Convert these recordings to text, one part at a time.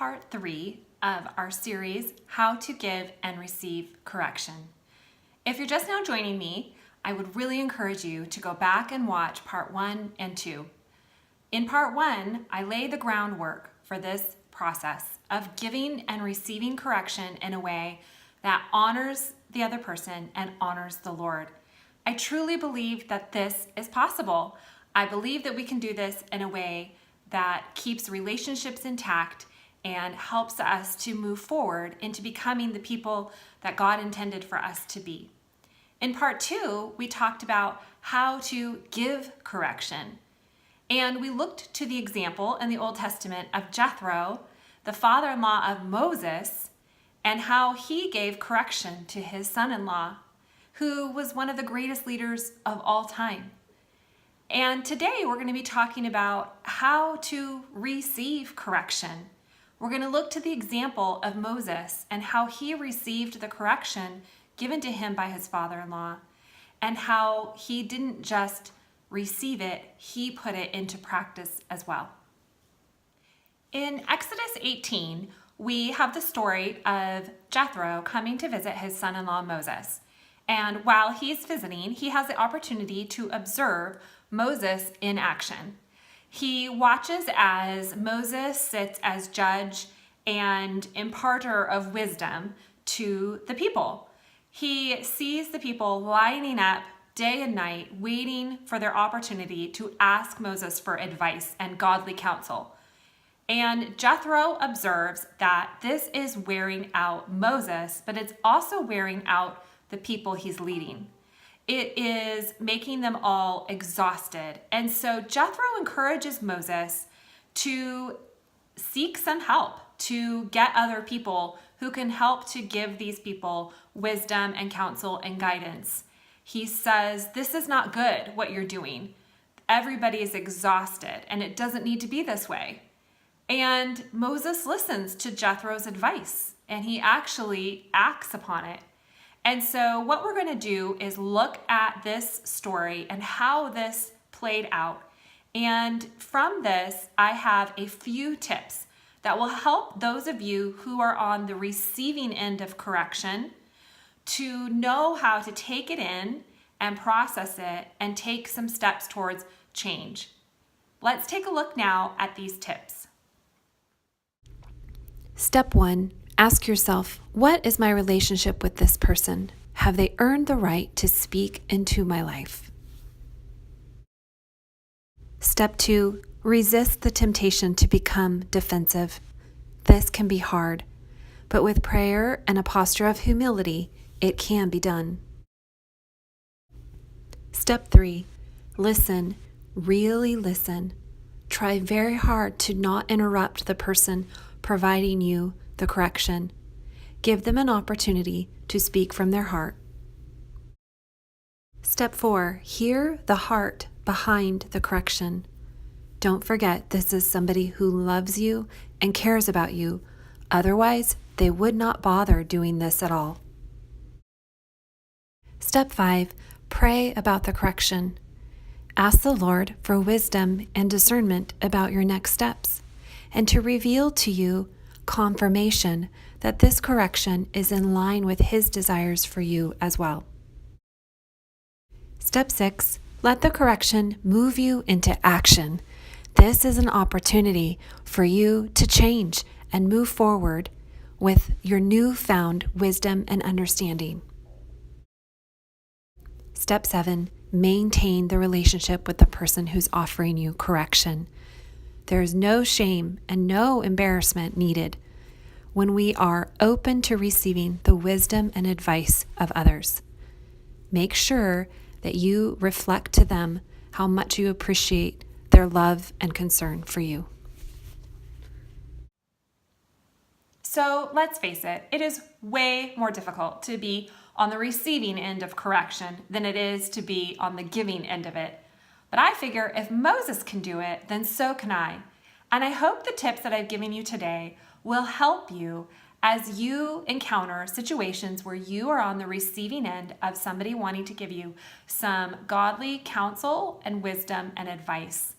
part 3 of our series, How to Give and Receive Correction. If you're just now joining me, I would really encourage you to go back and watch part 1 and 2. In part 1, I lay the groundwork for this process of giving and receiving correction in a way that honors the other person and honors the Lord. I truly believe that this is possible. I believe that we can do this in a way that keeps relationships intact and helps us to move forward into becoming the people that God intended for us to be. In part 2, we talked about how to give correction. And we looked to the example in the Old Testament of Jethro, the father-in-law of Moses, and how he gave correction to his son-in-law, who was one of the greatest leaders of all time. And today we're going to be talking about how to receive correction. We're going to look to the example of Moses and how he received the correction given to him by his father-in-law, and how he didn't just receive it, he put it into practice as well. In Exodus 18, we have the story of Jethro coming to visit his son-in-law Moses. And while he's visiting, he has the opportunity to observe Moses in action. He watches as Moses sits as judge and imparter of wisdom to the people. He sees the people lining up day and night, waiting for their opportunity to ask Moses for advice and godly counsel. And Jethro observes that this is wearing out Moses, but it's also wearing out the people he's leading. It is making them all exhausted. And so Jethro encourages Moses to seek some help, to get other people who can help to give these people wisdom and counsel and guidance. He says, this is not good what you're doing. Everybody is exhausted and it doesn't need to be this way. And Moses listens to Jethro's advice and he actually acts upon it. And so what we're going to do is look at this story and how this played out. And from this, I have a few tips that will help those of you who are on the receiving end of correction to know how to take it in and process it and take some steps towards change. Let's take a look now at these tips. Step 1. Ask yourself, what is my relationship with this person? Have they earned the right to speak into my life? Step 2. Resist the temptation to become defensive. This can be hard, but with prayer and a posture of humility, it can be done. Step 3. Listen, really listen. Try very hard to not interrupt the person providing you the correction. Give them an opportunity to speak from their heart. Step 4. Hear the heart behind the correction. Don't forget, this is somebody who loves you and cares about you. Otherwise, they would not bother doing this at all. Step 5. Pray about the correction. Ask the Lord for wisdom and discernment about your next steps, and to reveal to you confirmation that this correction is in line with His desires for you as well. Step 6. Let the correction move you into action. This is an opportunity for you to change and move forward with your newfound wisdom and understanding. Step 7. Maintain the relationship with the person who's offering you correction. There is no shame and no embarrassment needed when we are open to receiving the wisdom and advice of others. Make sure that you reflect to them how much you appreciate their love and concern for you. So let's face it, it is way more difficult to be on the receiving end of correction than it is to be on the giving end of it. But I figure if Moses can do it, then so can I. And I hope the tips that I've given you today will help you as you encounter situations where you are on the receiving end of somebody wanting to give you some godly counsel and wisdom and advice.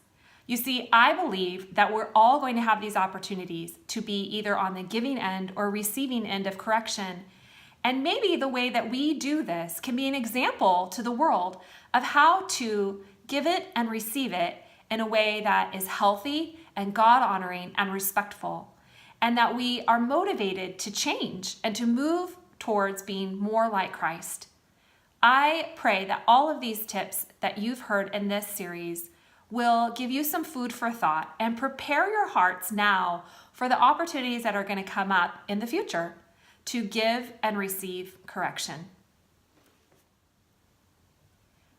You see, I believe that we're all going to have these opportunities to be either on the giving end or receiving end of correction. And maybe the way that we do this can be an example to the world of how to give it and receive it in a way that is healthy and God-honoring and respectful, and that we are motivated to change and to move towards being more like Christ. I pray that all of these tips that you've heard in this series will give you some food for thought and prepare your hearts now for the opportunities that are going to come up in the future to give and receive correction.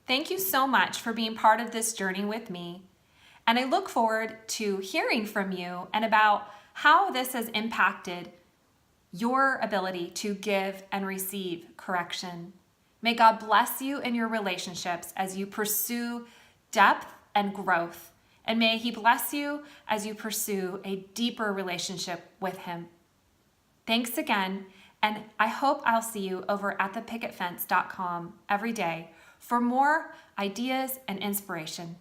Thank you so much for being part of this journey with me, and I look forward to hearing from you and about how this has impacted your ability to give and receive correction. May God bless you in your relationships as you pursue depth and growth, and may He bless you as you pursue a deeper relationship with Him. Thanks again, and I hope I'll see you over at thepicketfence.com every day for more ideas and inspiration.